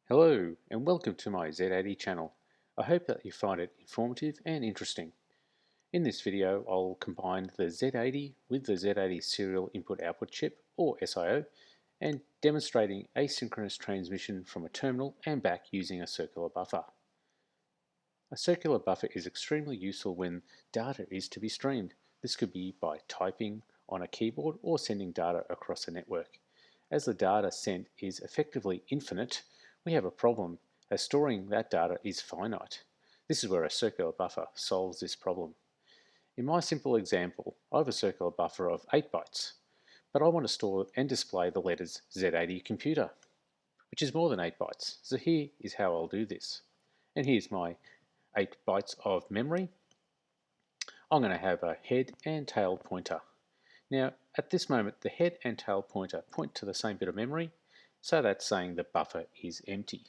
Hello and welcome to my Z80 channel. I hope that you find it informative and interesting. In this video I'll combine the Z80 with the Z80 Serial Input Output chip, or SIO, and demonstrating asynchronous transmission from a terminal and back using a circular buffer. A circular buffer is extremely useful when data is to be streamed. This could be by typing on a keyboard or sending data across a network. As the data sent is effectively infinite, we have a problem as storing that data is finite. This is where a circular buffer solves this problem. In my simple example, I have a circular buffer of 8 bytes, but I want to store and display the letters Z80 computer, which is more than 8 bytes. So here is how I'll do this. And here's my 8 bytes of memory. I'm going to have a head and tail pointer. Now, at this moment, the head and tail pointer point to the same bit of memory, so that's saying the buffer is empty.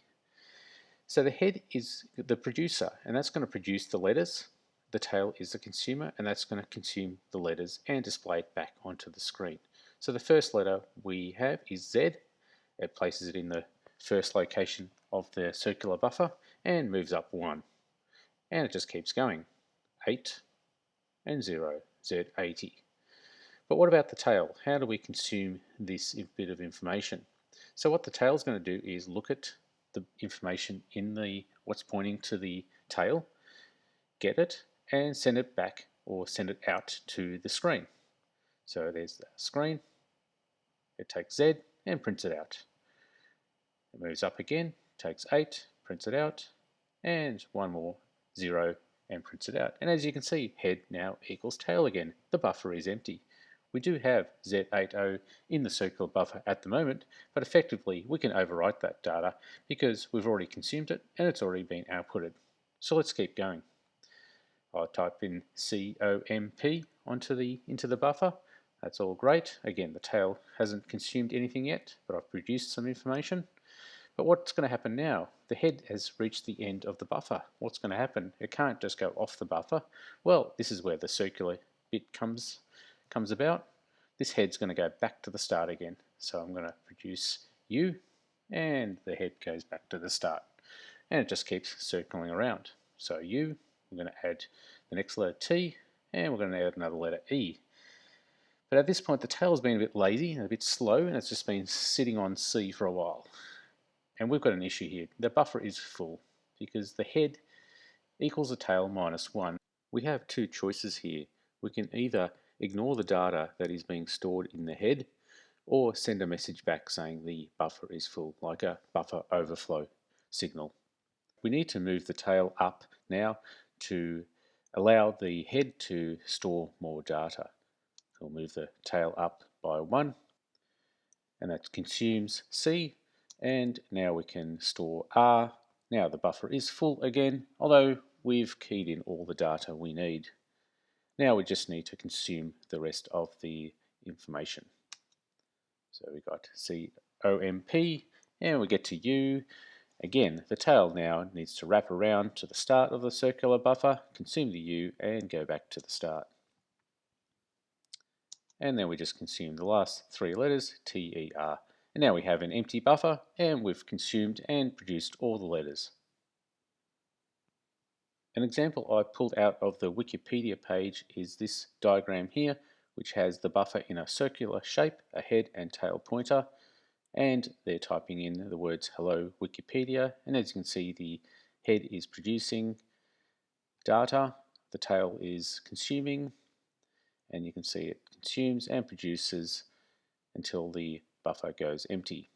So the head is the producer, and that's going to produce the letters. The tail is the consumer, and that's going to consume the letters and display it back onto the screen. So the first letter we have is Z. It places it in the first location of the circular buffer and moves up 1. And it just keeps going. 8 and 0, Z80. But what about the tail? How do we consume this bit of information? So what the tail is going to do is look at the information in the what's pointing to the tail, get it, and send it back or send it out to the screen. So there's the screen. It takes Z and prints it out. It moves up again, takes 8, prints it out, and one more, 0, and prints it out. And as you can see, head now equals tail again. The buffer is empty. We do have Z80 in the circular buffer at the moment, but effectively we can overwrite that data because we've already consumed it and it's already been outputted. So let's keep going. I'll type in COMP into the buffer. That's all great. Again, the tail hasn't consumed anything yet, but I've produced some information. But what's going to happen now? The head has reached the end of the buffer. What's going to happen? It can't just go off the buffer. Well, this is where the circular bit comes about. This head's going to go back to the start again. So I'm going to produce U, and the head goes back to the start. And it just keeps circling around. So U, we're going to add the next letter T, and we're going to add another letter E. But at this point, the tail's been a bit lazy and a bit slow, and it's just been sitting on C for a while. And we've got an issue here. The buffer is full because the head equals the tail minus 1. We have two choices here. We can either ignore the data that is being stored in the head or send a message back saying the buffer is full, like a buffer overflow signal. We need to move the tail up now to allow the head to store more data. We'll move the tail up by 1, and that consumes C, and now we can store R. Now the buffer is full again, although we've keyed in all the data we need. Now we just need to consume the rest of the information. So we got COMP, and we get to U. Again, the tail now needs to wrap around to the start of the circular buffer, consume the U, and go back to the start. And then we just consume the last 3 letters, TER. And now we have an empty buffer, and we've consumed and produced all the letters. An example I pulled out of the Wikipedia page is this diagram here, which has the buffer in a circular shape, a head and tail pointer, and they're typing in the words hello Wikipedia, and as you can see, the head is producing data, the tail is consuming, and you can see it consumes and produces until the buffer goes empty.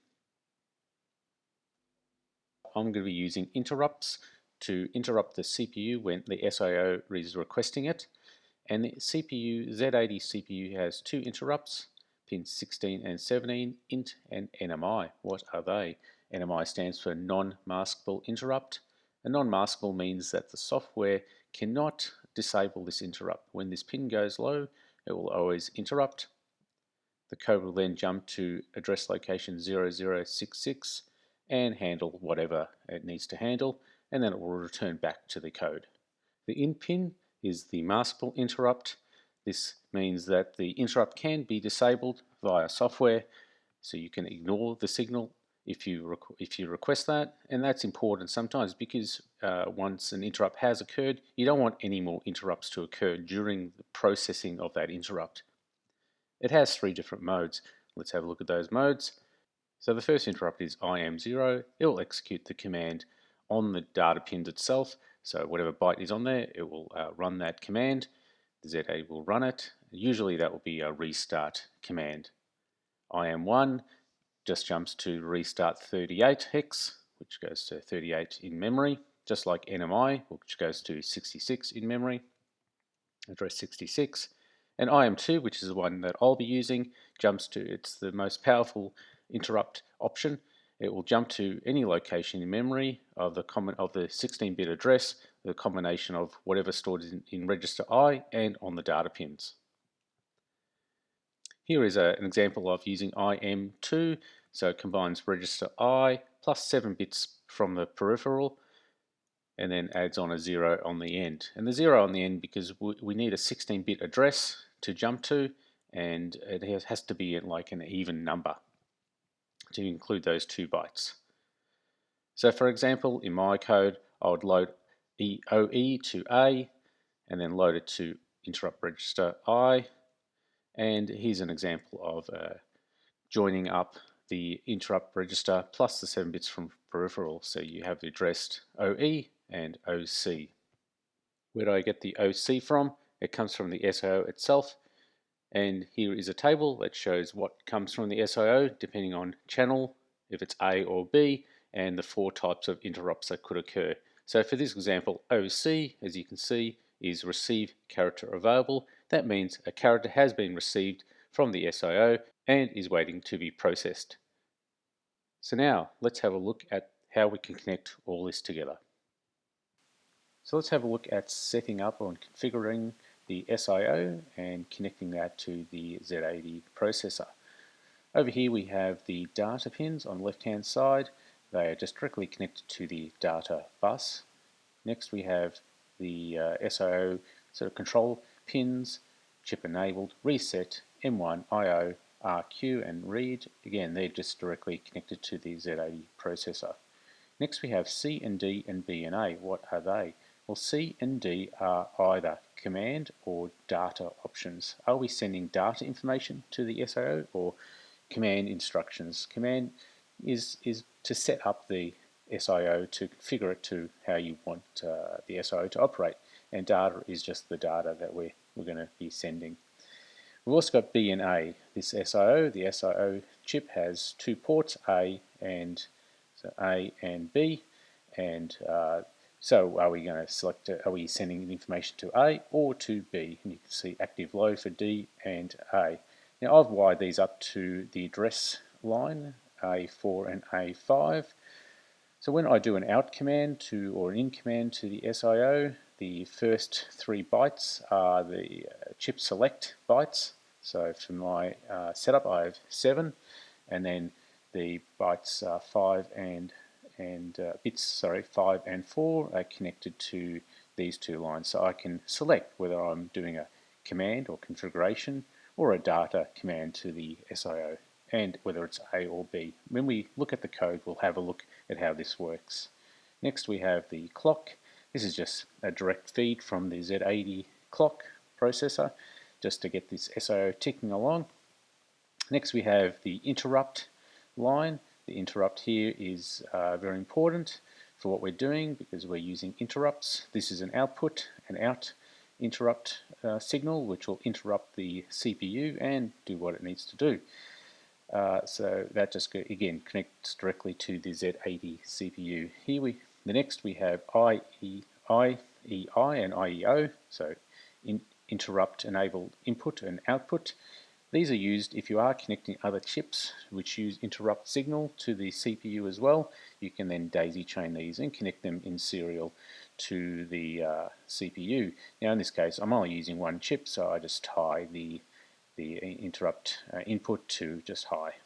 I'm going to be using interrupts to interrupt the CPU when the SIO is requesting it. And the Z80 CPU has 2 interrupts, pins 16 and 17, int and NMI. What are they? NMI stands for non-maskable interrupt. A non-maskable means that the software cannot disable this interrupt. When this pin goes low, it will always interrupt. The code will then jump to address location 0066 and handle whatever it needs to handle, and then it will return back to the code. The in pin is the maskable interrupt. This means that the interrupt can be disabled via software, so you can ignore the signal if you request that, and that's important sometimes because once an interrupt has occurred, you don't want any more interrupts to occur during the processing of that interrupt. It has 3 different modes. Let's have a look at those modes. So the first interrupt is IM0. It will execute the command on the data pins itself. So whatever byte is on there, it will run that command. The Z80 will run it. Usually that will be a restart command. IM1 just jumps to restart 38 hex, which goes to 38 in memory, just like NMI, which goes to 66 in memory, address 66. And IM2, which is the one that I'll be using, jumps to, it's the most powerful interrupt option. It will jump to any location in memory of the 16-bit address, the combination of whatever stored in register I and on the data pins. Here is an example of using IM2, so it combines register I plus 7 bits from the peripheral and then adds on a 0 on the end. And the 0 on the end because we need a 16-bit address to jump to, and it has to be in like an even number to include those 2 bytes. So for example, in my code, I would load OE to A and then load it to interrupt register I. And here's an example of joining up the interrupt register plus the 7 bits from peripheral. So you have the addressed OE and OC. Where do I get the OC from? It comes from the SIO itself. And here is a table that shows what comes from the SIO depending on channel, if it's A or B, and the 4 types of interrupts that could occur. So for this example, OC, as you can see, is receive character available. That means a character has been received from the SIO and is waiting to be processed. So now let's have a look at how we can connect all this together. So let's have a look at setting up or configuring the SIO and connecting that to the Z80 processor. Over here we have the data pins on the left hand side. They are just directly connected to the data bus. Next we have the SIO sort of control pins, chip enabled, reset, M1, IO, RQ and read. Again, they're just directly connected to the Z80 processor. Next we have C and D and B and A. What are they? Well, C and D are either command or data options. Are we sending data information to the SIO or command instructions? Command is to set up the SIO, to configure it to how you want the SIO to operate, and data is just the data that we're going to be sending. We've also got B and A. This SIO, the SIO chip has 2 ports, A and B, and so are we going to select, are we sending information to A or to B? And you can see active low for D and A. Now I've wired these up to the address line, A4 and A5. So when I do an out command to, or an in command to the SIO, the first 3 bytes are the chip select bytes. So for my setup I have 7, and then the bytes 5 and 4 are connected to these 2 lines. So I can select whether I'm doing a command or configuration or a data command to the SIO, and whether it's A or B. When we look at the code, we'll have a look at how this works. Next we have the clock. This is just a direct feed from the Z80 clock processor just to get this SIO ticking along. Next we have the interrupt line. The interrupt here is very important for what we're doing because we're using interrupts. This is an output, an out interrupt signal, which will interrupt the CPU and do what it needs to do. So that just again connects directly to the Z80 CPU. Here next we have EI and IEO, so interrupt enabled input and output. These are used if you are connecting other chips which use interrupt signal to the CPU as well. You can then daisy chain these and connect them in serial to the CPU. Now in this case I'm only using 1 chip, so I just tie the interrupt input to just high.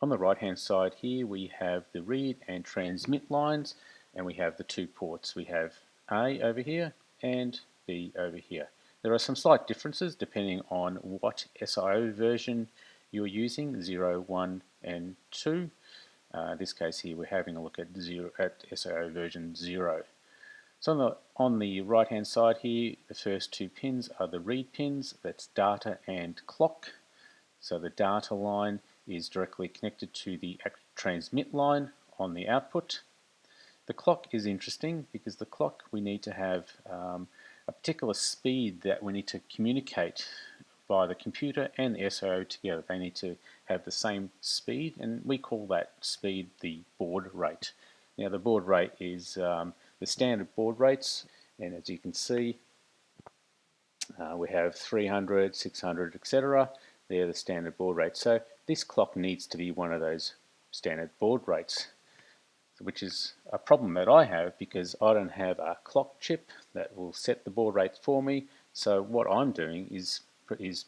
On the right hand side here we have the read and transmit lines, and we have the 2 ports. We have A over here and B over here. There are some slight differences depending on what SIO version you're using, 0, 1 and 2. In this case here we're having a look at SIO version 0. So on the right hand side here, the first two pins are the read pins, that's data and clock. So the data line is directly connected to the transmit line on the output. The clock is interesting because the clock we need to have a particular speed that we need to communicate via the computer and the SIO together. They need to have the same speed, and we call that speed the baud rate. Now the baud rate is the standard baud rates, and as you can see we have 300, 600, etc. They're the standard baud rates. So this clock needs to be one of those standard baud rates, which is a problem that I have because I don't have a clock chip that will set the baud rate for me. So what I'm doing is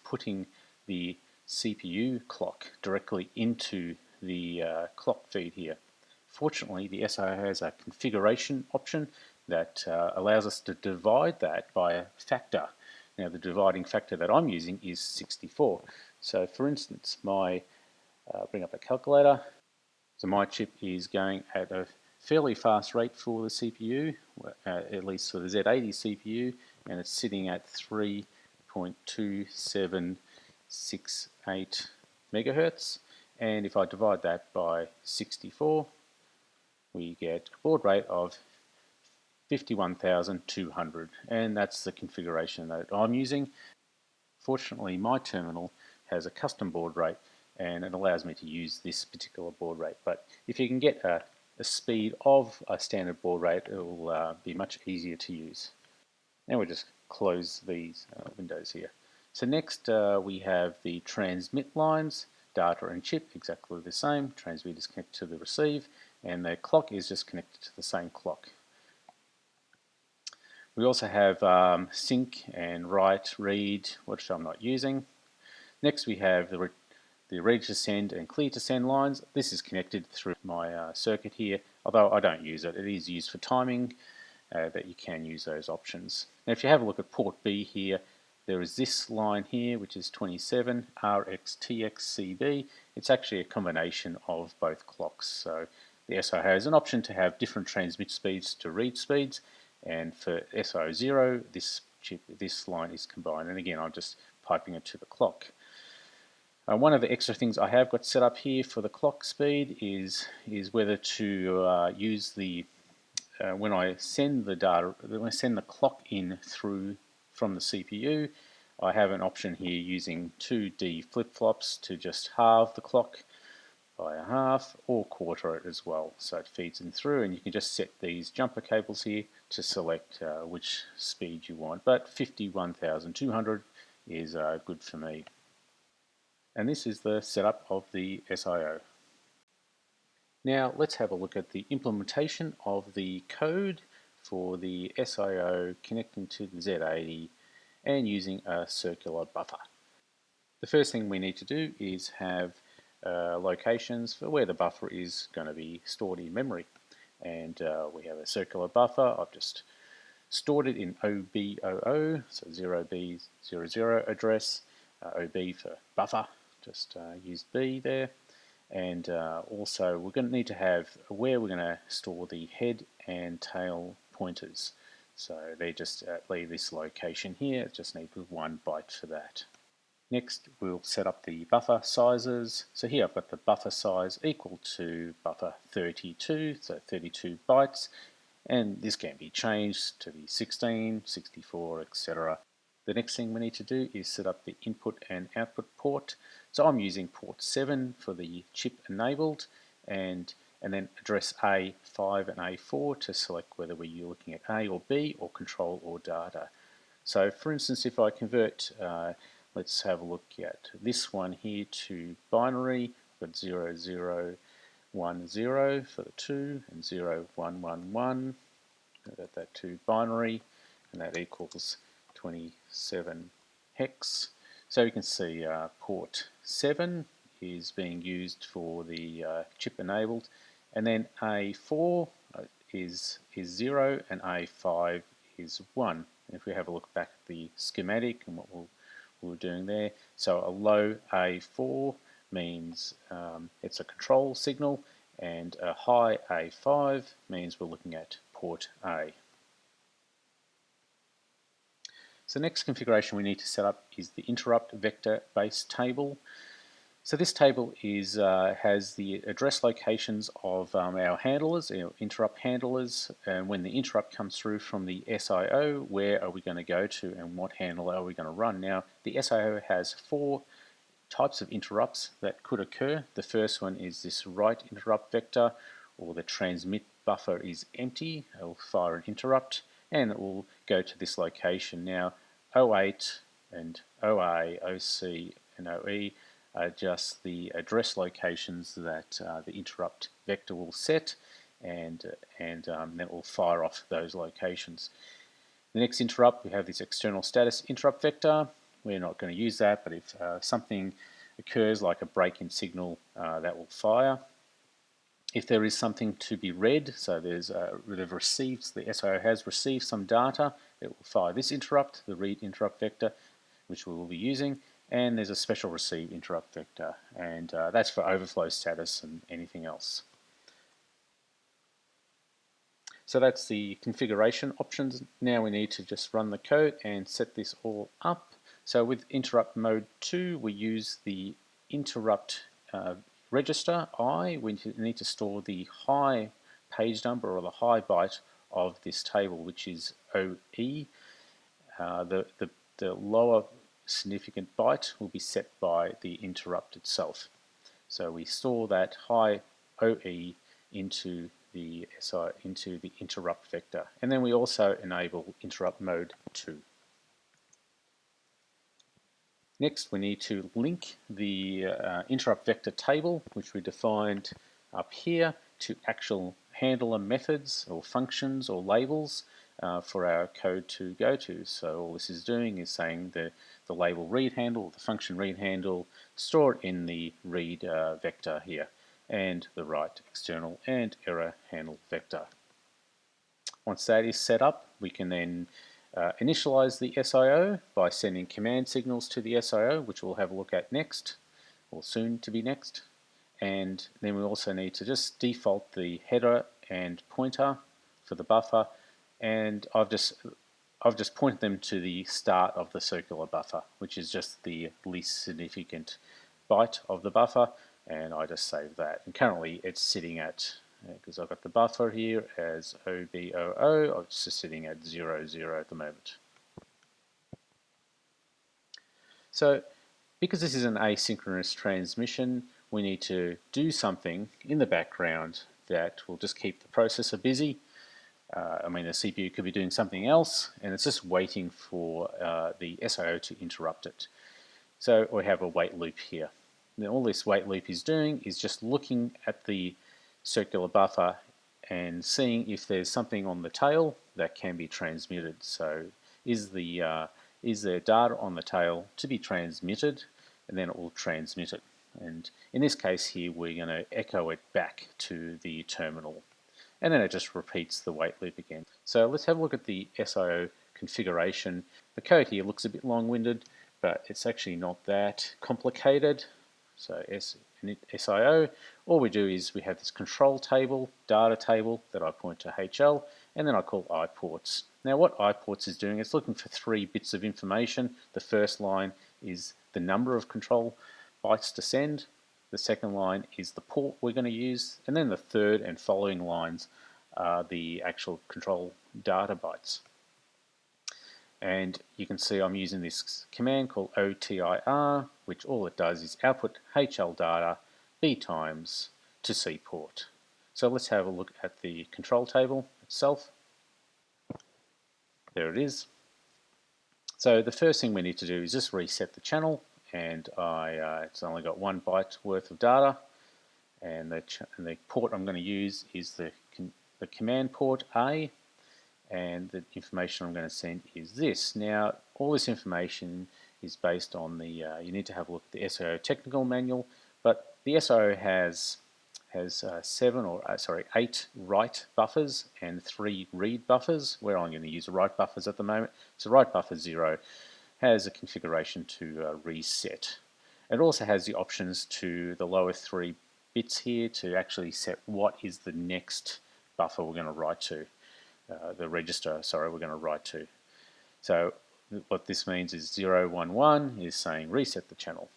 putting the CPU clock directly into the clock feed here. Fortunately, the SIO has a configuration option that allows us to divide that by a factor. Now the dividing factor that I'm using is 64. So for instance, bring up a calculator. So my chip is going at a fairly fast rate for the CPU, at least for the Z80 CPU, and it's sitting at 3.2768 megahertz. And if I divide that by 64, we get a baud rate of 51,200, and that's the configuration that I'm using. Fortunately, my terminal has a custom baud rate, and it allows me to use this particular baud rate. But if you can get a speed of a standard baud rate, it will be much easier to use. Now we'll just close these windows here. So next we have the transmit lines, data and chip, exactly the same. Transmit is connected to the receive, and the clock is just connected to the same clock. We also have sync and write, read, which I'm not using. Next we have the read to send and clear to send lines. This is connected through my circuit here, although I don't use it. It is used for timing, but you can use those options. Now if you have a look at port B here, there is this line here which is 27 RXTXCB. It's actually a combination of both clocks. So the SIO has an option to have different transmit speeds to read speeds, and for SIO 0 this line is combined, and again I'm just piping it to the clock. One of the extra things I have got set up here for the clock speed is whether to use the when I send the clock in through from the CPU, I have an option here using 2D flip-flops to just halve the clock by a half or quarter it as well. So it feeds in through, and you can just set these jumper cables here to select which speed you want. But 51,200 is good for me. And this is the setup of the SIO. Now let's have a look at the implementation of the code for the SIO connecting to the Z80 and using a circular buffer. The first thing we need to do is have locations for where the buffer is going to be stored in memory. And we have a circular buffer. I've just stored it in OB00, so 0B00 address, OB for buffer, just use B there. And also we're going to need to have where we're going to store the head and tail pointers. So they just leave this location here, just need 1 byte for that. Next we'll set up the buffer sizes. So here I've got the buffer size equal to buffer 32, so 32 bytes, and this can be changed to be 16, 64, etc. The next thing we need to do is set up the input and output port. So I'm using port 7 for the chip enabled, and then address A5 and A4 to select whether we're looking at A or B or control or data. So for instance, if I convert, let's have a look at this one here to binary. I've got 0010 for the 2 and 0111. I've got that to binary, and that equals 27 hex. So you can see port 7 is being used for the chip enabled, and then A4 is 0 and A5 is 1. And if we have a look back at the schematic and what we're doing there, so a low A4 means it's a control signal, and a high A5 means we're looking at port A. So the next configuration we need to set up is the interrupt vector base table. So this table is has the address locations of our handlers, our interrupt handlers, and when the interrupt comes through from the SIO, where are we going to go to and what handler are we going to run? Now, the SIO has 4 types of interrupts that could occur. The first one is this write interrupt vector, or the transmit buffer is empty. It will fire an interrupt and it will go to this location. Now, 08 and OA, OC and OE are just the address locations that the interrupt vector will set, and then it will fire off those locations. The next interrupt, we have this external status interrupt vector. We're not going to use that, but if something occurs like a break-in signal, that will fire. If there is something to be read, so there's the SIO has received some data, it will fire this interrupt, the read interrupt vector, which we will be using, and there's a special receive interrupt vector, and that's for overflow status and anything else. So that's the configuration options. Now we need to just run the code and set this all up. So with interrupt mode 2, we use the interrupt register I. We need to store the high page number or the high byte of this table, which is OE. The lower significant byte will be set by the interrupt itself. So we store that high OE into the interrupt vector, and then we also enable interrupt mode 2. Next, we need to link the interrupt vector table, which we defined up here, to actual handler methods or functions or labels for our code to go to. So all this is doing is saying the label read handle, the function read handle, stored in the read vector here, and the write external and error handle vector. Once that is set up, we can then initialize the SIO by sending command signals to the SIO, which we'll have a look at next, or soon to be next. And then we also need to just default the header and pointer for the buffer, and I've just pointed them to the start of the circular buffer, which is just the least significant byte of the buffer, and I just save that. And currently it's sitting at, because I've got the buffer here as OBOO, it's just sitting at 00 at the moment. So because this is an asynchronous transmission, we need to do something in the background that will just keep the processor busy. I mean, the CPU could be doing something else, and it's just waiting for the SIO to interrupt it. So we have a wait loop here. Now all this wait loop is doing is just looking at the circular buffer and seeing if there's something on the tail that can be transmitted. So is there data on the tail to be transmitted, and then it will transmit it. And in this case here, we're going to echo it back to the terminal, and then it just repeats the wait loop again. So let's have a look at the SIO configuration. The code here looks a bit long-winded, but it's actually not that complicated. So SIO, all we do is we have this control table, data table that I point to HL, and then I call iPorts. Now what iPorts is doing, it's looking for 3 bits of information. The first line is the number of control bytes to send. The second line is the port we're going to use, and then the third and following lines are the actual control data bytes. And you can see I'm using this command called OTIR, which all it does is output HL data B times to C port. So let's have a look at the control table itself. There it is. So the first thing we need to do is just reset the channel, and it's only got 1 byte worth of data, and the port I'm going to use is the command port A, and the information I'm going to send is this. Now all this information is based on the you need to have a look at the SIO technical manual, but the SIO has 8 write buffers and 3 read buffers, where I'm going to use write buffers at the moment. So write buffer 0 has a configuration to reset. It also has the options to the lower 3 bits here to actually set what is the next buffer we're going to write to, the register, sorry, we're going to write to. So what this means is 011 is saying reset the channel.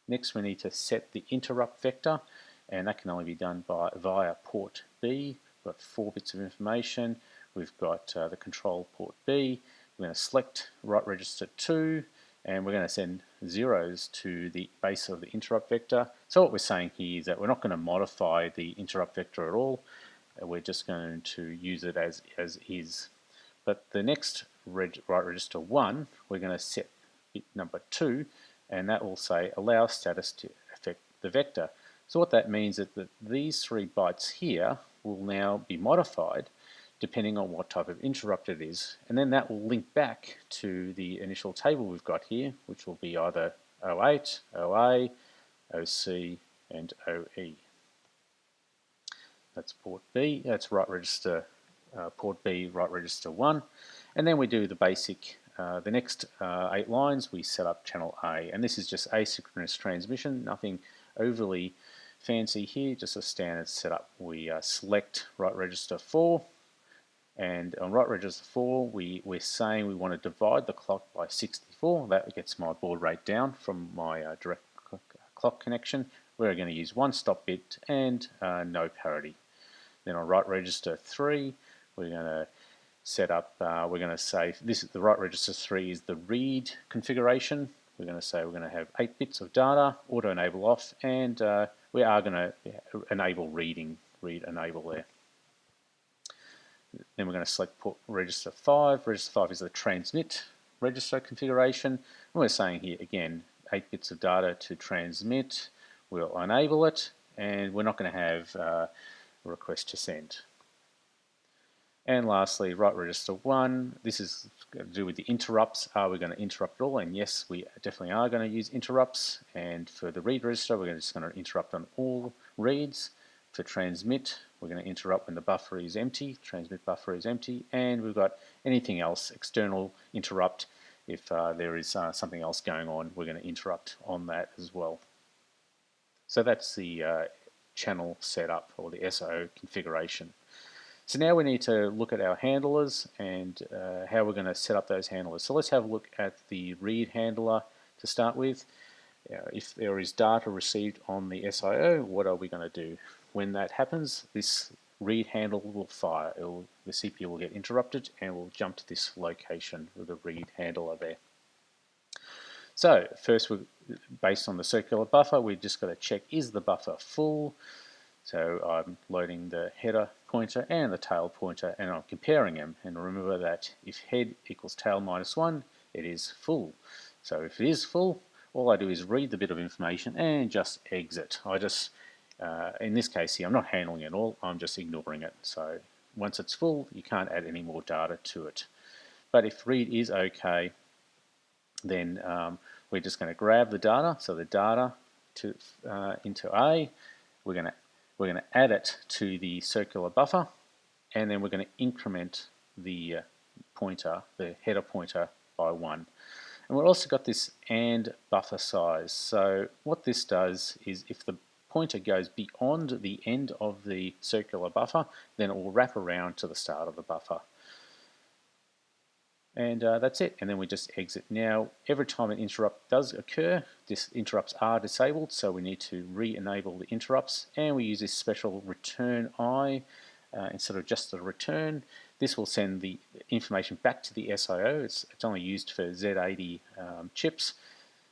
Next we need to set the interrupt vector, and that can only be done via port B. We've got 4 bits of information. We've got the control port B. We're going to select write register 2, and we're going to send zeros to the base of the interrupt vector. So what we're saying here is that we're not going to modify the interrupt vector at all. We're just going to use it as is. But the next write register 1, we're going to set bit number 2, and that will say allow status to affect the vector. So what that means is that these 3 bytes here will now be modified depending on what type of interrupt it is, and then that will link back to the initial table we've got here, which will be either 08, OA, OC, and OE. That's port B, that's write register, port B, write register 1, and then we do the basic, the next 8 lines we set up channel A, and this is just asynchronous transmission, nothing overly fancy here, just a standard setup. We select write register 4, and on write register 4 we're saying we want to divide the clock by 64. That gets my baud rate down from my direct clock connection. We're going to use 1 stop bit and no parity. Then on write register 3 we're going to set up, we're going to say this, the write register 3 is the read configuration. We're going to say we're going to have 8 bits of data, auto enable off, and we are going to enable reading, read enable there. Then we're going to select port register 5. Register 5 is the transmit register configuration. And we're saying here again 8 bits of data to transmit. We'll enable it, and we're not going to have a request to send. And lastly, write register 1. This is to do with the interrupts. Are we going to interrupt at all? And yes, we definitely are going to use interrupts. And for the read register, we're just going to interrupt on all reads. For transmit, we're going to interrupt when the buffer is empty, transmit buffer is empty, and we've got anything else, external interrupt. If there is something else going on, we're going to interrupt on that as well. So that's the channel setup, or the SIO configuration. So now we need to look at our handlers and how we're going to set up those handlers. So let's have a look at the read handler to start with. If there is data received on the SIO, what are we going to do? When that happens, this read handle will fire. The CPU will get interrupted and will jump to this location with the read handler there. So first, based on the circular buffer, we've just got to check, is the buffer full? So I'm loading the header pointer and the tail pointer, and I'm comparing them. And remember that if head equals tail minus 1, it is full. So if it is full, all I do is read the bit of information and just exit. I just, in this case here, I'm not handling it all, I'm just ignoring it. So once it's full, you can't add any more data to it. But if read is okay, then we're just going to grab the data. So the data into A, we're going to add it to the circular buffer, and then we're going to increment the pointer, the header pointer, by 1. And we've also got this AND buffer size. So what this does is if the pointer goes beyond the end of the circular buffer, then it will wrap around to the start of the buffer. And that's it, and then we just exit. Now, every time an interrupt does occur, these interrupts are disabled, so we need to re-enable the interrupts, and we use this special return I instead of just the return. This will send the information back to the SIO. It's only used for Z80 chips.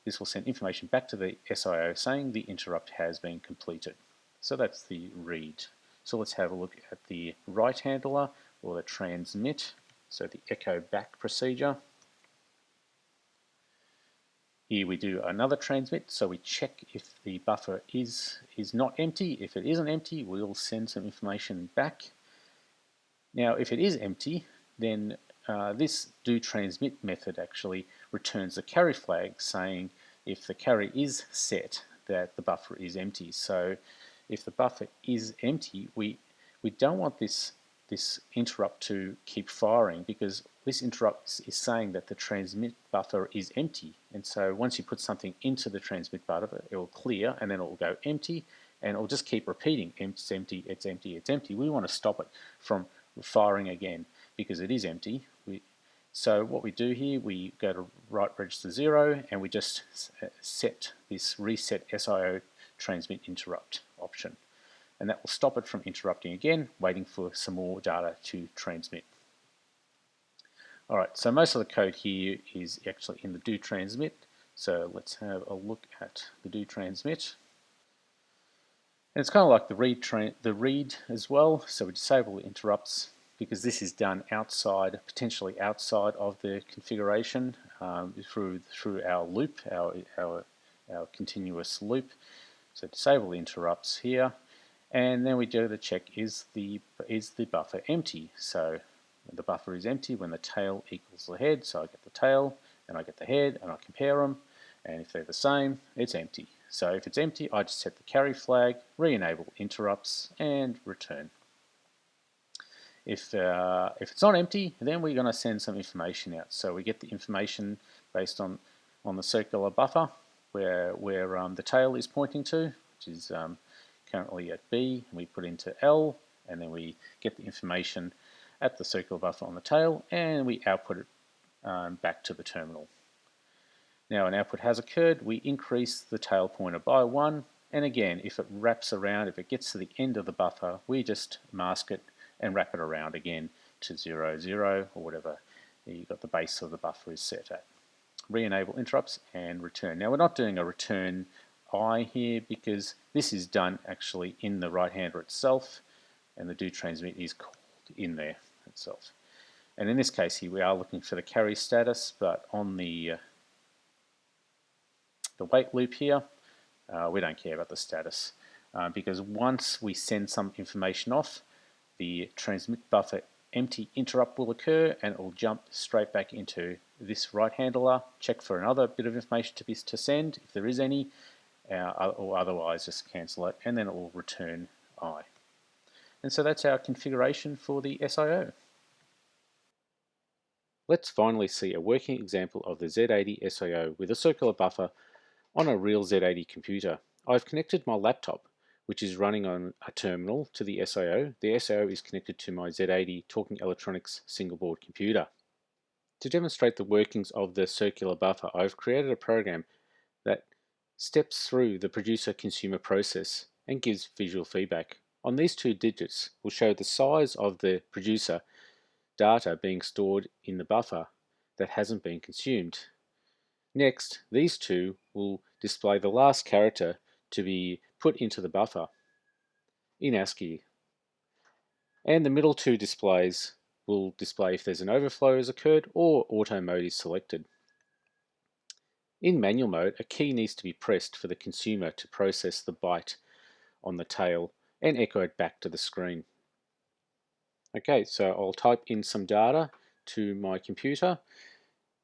This will send information back to the SIO saying the interrupt has been completed. So that's the read. So let's have a look at the write handler, or the transmit. So the echo back procedure. Here we do another transmit, so we check if the buffer is not empty. If it isn't empty, we'll send some information back. Now if it is empty, then this do transmit method actually returns the carry flag saying if the carry is set that the buffer is empty. So if the buffer is empty, we don't want this interrupt to keep firing, because this interrupt is saying that the transmit buffer is empty, and so once you put something into the transmit buffer, it will clear and then it will go empty, and it'll just keep repeating, it's empty, it's empty, it's empty. We want to stop it from firing again because it is empty. So what we do here, we go to write register 0 and we just set this reset SIO transmit interrupt option. And that will stop it from interrupting again, waiting for some more data to transmit. Alright, so most of the code here is actually in the do transmit. So let's have a look at the do transmit. And it's kind of like the read as well. So we disable the interrupts because this is done outside, potentially outside of the configuration through our loop, our continuous loop. So disable the interrupts here, and then we do the check: is the buffer empty? So the buffer is empty when the tail equals the head. So I get the tail and I get the head and I compare them, and if they're the same, it's empty. So if it's empty, I just set the carry flag, re-enable interrupts, and return. If it's not empty, then we're going to send some information out. So we get the information based on the circular buffer where the tail is pointing to, which is currently at B, and we put into L, and then we get the information at the circular buffer on the tail, and we output it back to the terminal. Now an output has occurred, we increase the tail pointer by 1, and again, if it wraps around, if it gets to the end of the buffer, we just mask it and wrap it around again to 0, 0, or whatever you've got the base of the buffer is set at. Re-enable interrupts and return. Now we're not doing a return I here because this is done actually in the right-hander itself, and the do transmit is called in there itself. And in this case here we are looking for the carry status, but on the wait loop here, we don't care about the status because once we send some information off, the transmit buffer empty interrupt will occur and it will jump straight back into this right handler, check for another bit of information to send if there is any, or otherwise just cancel it, and then it will return I. And so that's our configuration for the SIO. Let's finally see a working example of the Z80 SIO with a circular buffer on a real Z80 computer. I've connected my laptop, which is running on a terminal, to the SIO. The SIO is connected to my Z80 Talking Electronics single board computer. To demonstrate the workings of the circular buffer, I've created a program that steps through the producer-consumer process and gives visual feedback. On these two digits, we'll show the size of the producer data being stored in the buffer that hasn't been consumed. Next, these two will display the last character to be put into the buffer in ASCII. And the middle two displays will display if there's an overflow has occurred or auto mode is selected. In manual mode, a key needs to be pressed for the consumer to process the byte on the tail and echo it back to the screen. Okay, so I'll type in some data to my computer.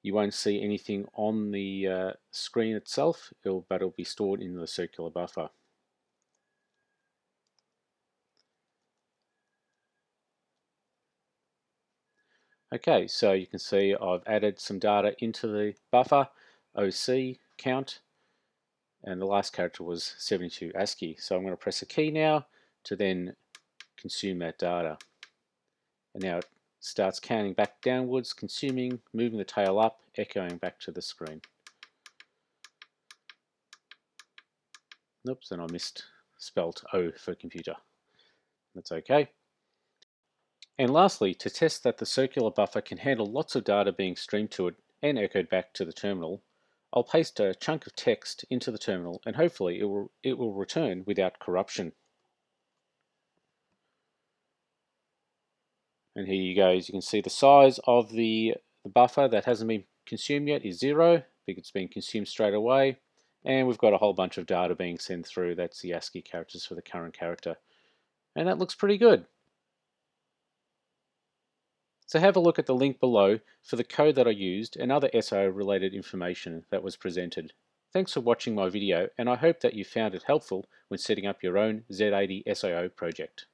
You won't see anything on the screen itself, but it'll be stored in the circular buffer. Okay, so you can see I've added some data into the buffer, OC count, and the last character was 72 ASCII. So I'm going to press a key now to then consume that data. And now it starts counting back downwards, consuming, moving the tail up, echoing back to the screen. Oops, and I misspelled O for computer. That's okay. And lastly, to test that the circular buffer can handle lots of data being streamed to it and echoed back to the terminal, I'll paste a chunk of text into the terminal and hopefully it will return without corruption. And here you go, as you can see the size of the buffer that hasn't been consumed yet is 0 because it's been consumed straight away, and we've got a whole bunch of data being sent through. That's the ASCII characters for the current character, and that looks pretty good. So have a look at the link below for the code that I used and other SIO related information that was presented. Thanks for watching my video, and I hope that you found it helpful when setting up your own Z80 SIO project.